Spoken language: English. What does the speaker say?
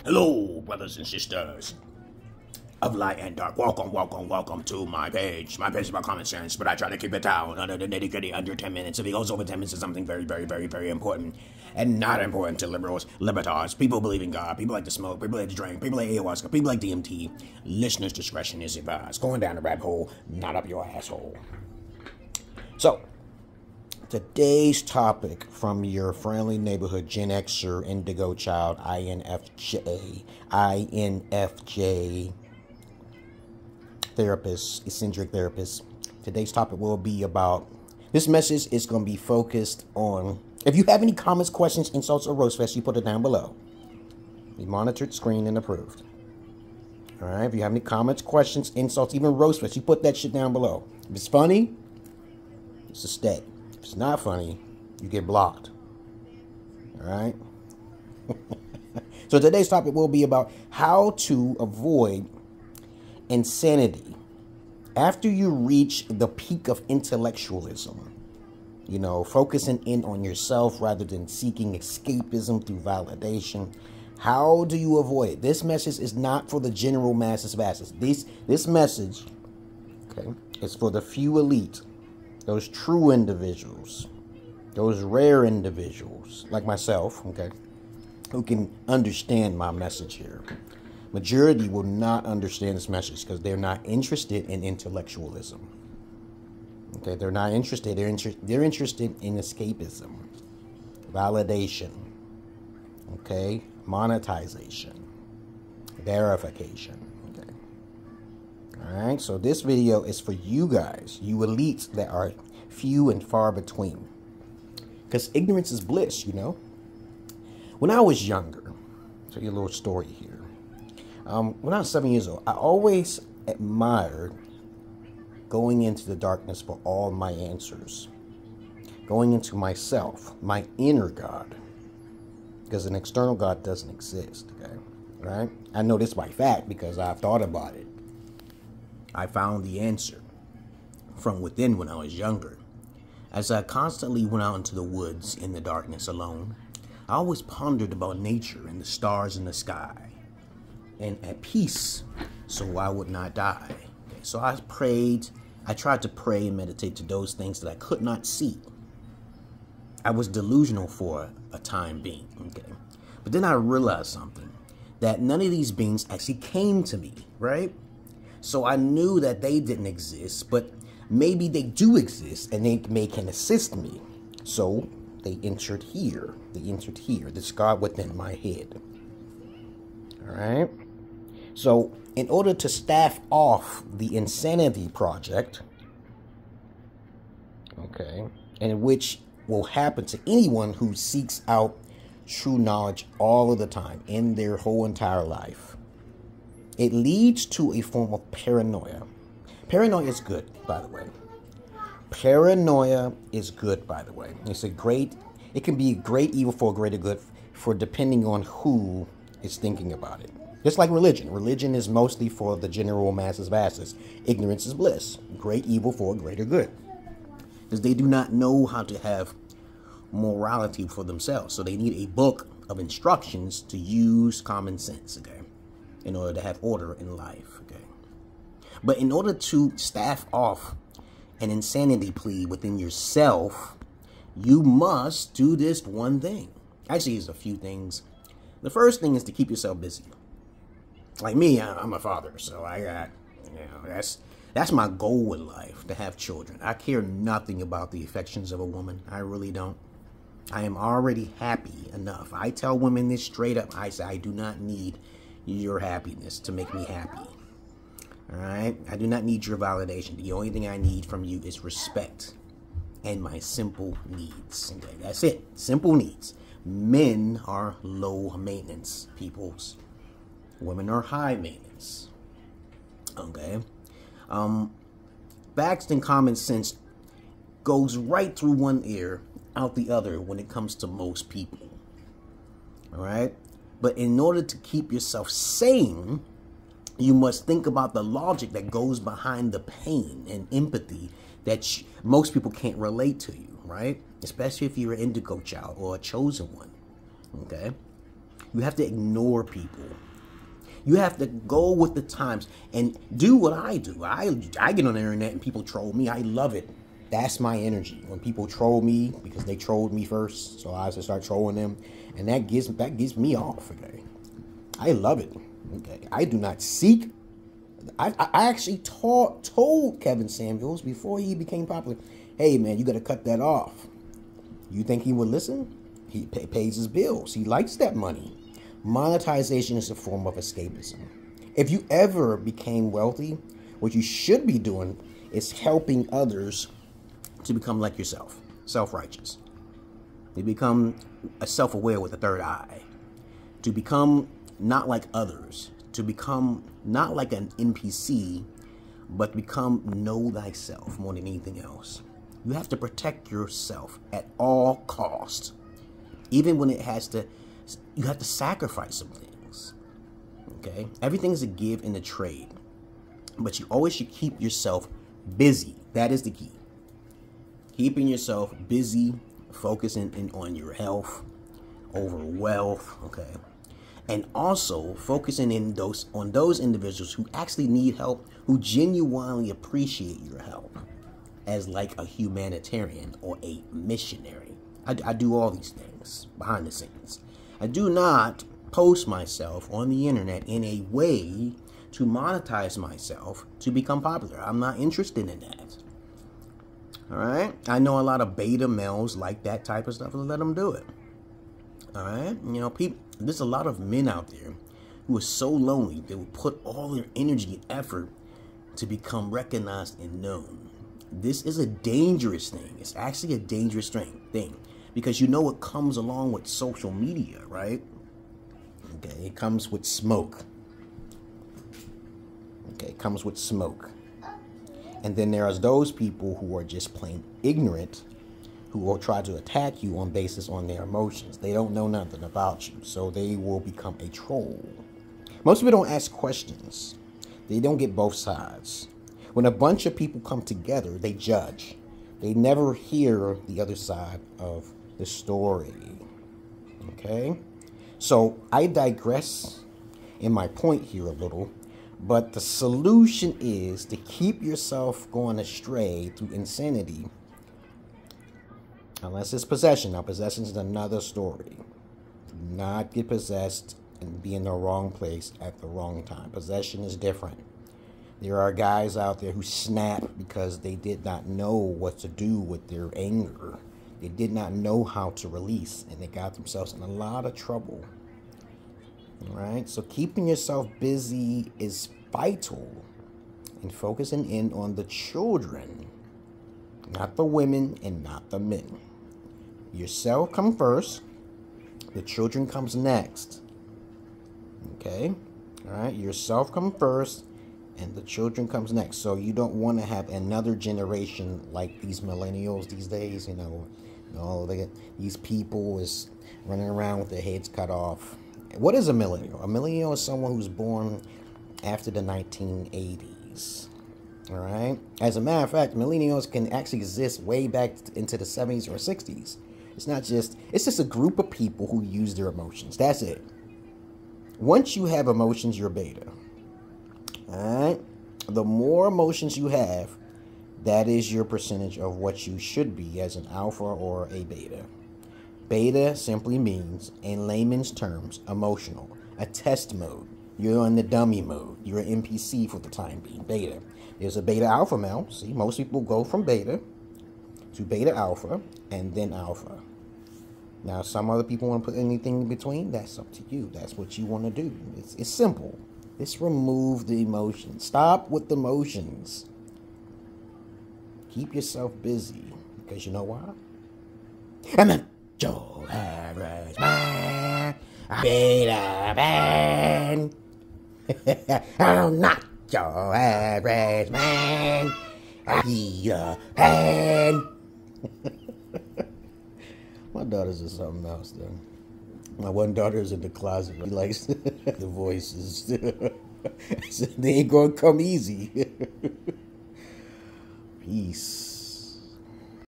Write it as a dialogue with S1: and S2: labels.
S1: Hello, brothers and sisters of light and dark. Welcome to my page. My page is about common sense, but I try to keep it down under the nitty-gritty under 10 minutes. If it goes over 10 minutes, it's something very important and not important to liberals, libertards, people who believe in God, people like to smoke, people like to drink, people like ayahuasca, people like DMT. Listeners' discretion is advised. Going down the rabbit hole, not up your asshole. So, today's topic from your friendly neighborhood Gen Xer, Indigo Child, INFJ therapist, eccentric therapist. Today's topic will be about, this message is going to be focused on, if you have any comments, questions, insults, or roast fest, you put it down below. Be monitored, screened, and approved. Alright, if you have any comments, questions, insults, even roast fest, you put that shit down below. If it's funny, it's a stay. If it's not funny, you get blocked. Alright? So today's topic will be about how to avoid insanity after you reach the peak of intellectualism. You know, focusing in on yourself rather than seeking escapism through validation. How do you avoid it? This message is not for the general masses. This message, okay, is for the few elite, those true individuals, those rare individuals like myself, okay, who can understand my message here. Majority will not understand this message because they're not interested in intellectualism. Okay, they're not interested. They're interested in escapism, validation, okay, monetization, verification. Okay. All right. So this video is for you guys, you elites that are few and far between. Because ignorance is bliss, you know. When I was younger, I'll tell you a little story here. When I was 7 years old, I always admired going into the darkness for all my answers. Going into myself, my inner God. Because an external God doesn't exist, okay? Right? I know this by fact because I've thought about it. I found the answer from within when I was younger. As I constantly went out into the woods in the darkness alone, I always pondered about nature and the stars in the sky. And at peace, so I would not die. Okay, so I tried to pray and meditate to those things that I could not see. I was delusional for a time being, okay? But then I realized something, that none of these beings actually came to me, right? So I knew that they didn't exist, but maybe they do exist and they can assist me. So they entered here. This God within my head. All right? So, in order to staff off the insanity project, okay, and which will happen to anyone who seeks out true knowledge all of the time in their whole entire life, it leads to a form of paranoia. Paranoia is good, by the way. Paranoia is good, by the way. It can be a great evil for a greater good for depending on who is thinking about it. Just like religion. Religion is mostly for the general masses. Ignorance is bliss. Great evil for a greater good. Because they do not know how to have morality for themselves. So they need a book of instructions to use common sense, okay, in order to have order in life, okay. But in order to staff off an insanity plea within yourself, you must do this one thing. Actually, there's a few things. The first thing is to keep yourself busy. Like me, I'm a father, so I got, you know, that's my goal in life, to have children. I care nothing about the affections of a woman. I really don't. I am already happy enough. I tell women this straight up. I say, I do not need your happiness to make me happy. All right? I do not need your validation. The only thing I need from you is respect and my simple needs. Okay, that's it. Simple needs. Men are low maintenance peoples. Women are high maintenance. Okay. Facts and common sense goes right through one ear, out the other when it comes to most people. All right. But in order to keep yourself sane, you must think about the logic that goes behind the pain and empathy that most people can't relate to you, right? Especially if you're an indigo child or a chosen one. Okay. You have to ignore people. You have to go with the times and do what I do. I get on the internet and people troll me. I love it. That's my energy. When people troll me because they trolled me first, so I have to start trolling them, and that gives me off. Okay, I love it. Okay, I do not seek. I actually told Kevin Samuels before he became popular, hey man, you got to cut that off. You think he would listen? He pays his bills. He likes that money. Monetization is a form of escapism. If you ever became wealthy, what you should be doing is helping others to become like yourself, self-righteous. To become a self-aware with a third eye. To become not like others. To become not like an NPC, but become know thyself more than anything else. You have to protect yourself at all costs. Even when it has to, you have to sacrifice some things. Okay? Everything is a give and a trade. But you always should keep yourself busy. That is the key. Keeping yourself busy, focusing on your health over wealth, okay? And also focusing on those individuals who actually need help, who genuinely appreciate your help as like a humanitarian or a missionary. I do all these things behind the scenes. I do not post myself on the internet in a way to monetize myself to become popular. I'm not interested in that. All right? I know a lot of beta males like that type of stuff, and let them do it. All right? You know, there's a lot of men out there who are so lonely, they will put all their energy and effort to become recognized and known. This is a dangerous thing. It's actually a dangerous thing because you know what comes along with social media, right? Okay, it comes with smoke. Okay, it comes with smoke. And then there are those people who are just plain ignorant, who will try to attack you on basis on their emotions. They don't know nothing about you, so they will become a troll. Most people don't ask questions. They don't get both sides. When a bunch of people come together, they judge. They never hear the other side of the story. Okay? So I digress in my point here a little, but the solution is to keep yourself going astray through insanity. Unless it's possession. Now, possession is another story. Do not get possessed and be in the wrong place at the wrong time. Possession is different. There are guys out there who snap because they did not know what to do with their anger. They did not know how to release, and they got themselves in a lot of trouble. All right? So keeping yourself busy is vital in focusing in on the children, not the women and not the men. Yourself come first. The children comes next. Okay? All right? Yourself come first, and the children comes next. So you don't want to have another generation like these millennials these days. You know, these people is running around with their heads cut off. What is a millennial? A millennial is someone who's born after the 1980s. All right? As a matter of fact, millennials can actually exist way back into the 70s or 60s. It's just a group of people who use their emotions. That's it. Once you have emotions, you're beta. All right? The more emotions you have, that is your percentage of what you should be as an alpha or a beta. Beta simply means, in layman's terms, emotional. A test mode. You're in the dummy mode. You're an NPC for the time being. Beta. There's a beta alpha male. See, most people go from beta to beta alpha and then alpha. Now, some other people want to put anything in between. That's up to you. That's what you want to do. It's simple. Just remove the emotions. Stop with the emotions. Keep yourself busy. Because you know why? I'm not your average man. I'm beta man. I'm not your average man. I'm beta man. My daughters are something else, though. My one daughter is in the closet. She likes the voices. They ain't gonna come easy.